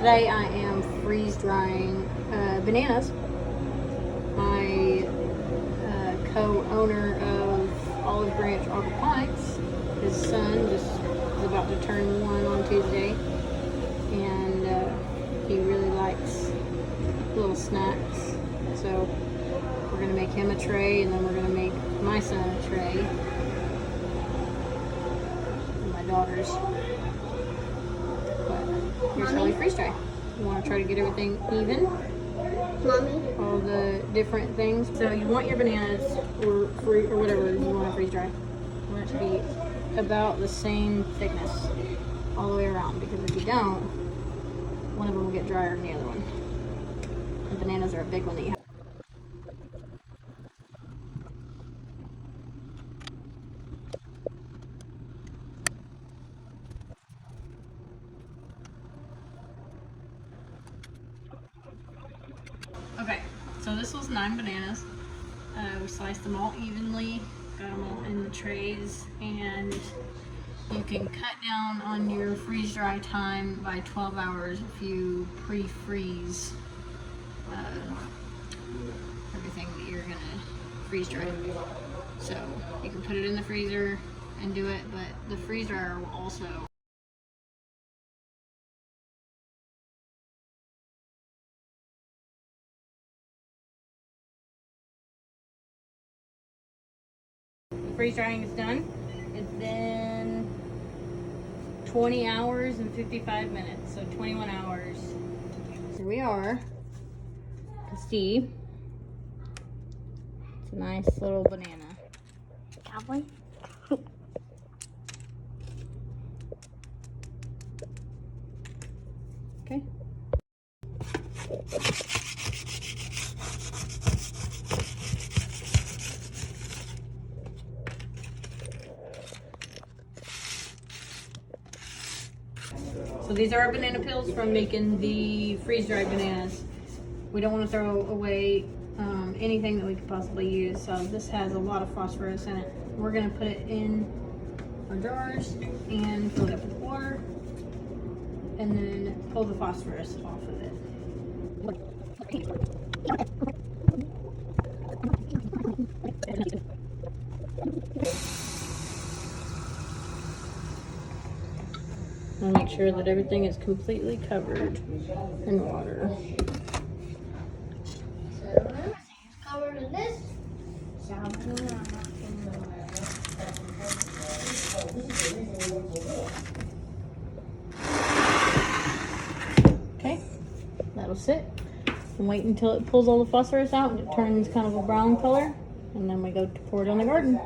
today I am freeze drying bananas. My co-owner of Olive Branch Aquaponics, his son just is about to turn 1 on Tuesday, and he really likes little snacks. So we're gonna make him a tray, and then we're gonna make my son a tray, and my daughter's. But here's how we freeze dry. You want to try to get everything even. Mommy? All the different things. So you want your bananas or fruit or whatever you want to freeze dry. You want it to be about the same thickness all the way around, because if you don't, one of them will get drier than the other one. And bananas are a big one that you have. Okay, so this was 9 bananas. We sliced them all evenly, got them all in the trays, and you can cut down on your freeze dry time by 12 hours if you pre-freeze everything that you're gonna freeze dry. So you can put it in the freezer and do it, but the freeze dryer will also freeze drying is done. It's been 20 hours and 55 minutes, so 21 hours. Here we are. You can see it's a nice little banana. Cowboy? Okay. So these are our banana peels from making the freeze-dried bananas. We don't want to throw away anything that we could possibly use, so this has a lot of phosphorus in it. We're going to put it in our jars and fill it up with water, and then pull the phosphorus off of it. And make sure that everything is completely covered in water. Covered in this. Okay, that'll sit. And wait until it pulls all the phosphorus out and it turns kind of a brown color. And then we go to pour it on the garden.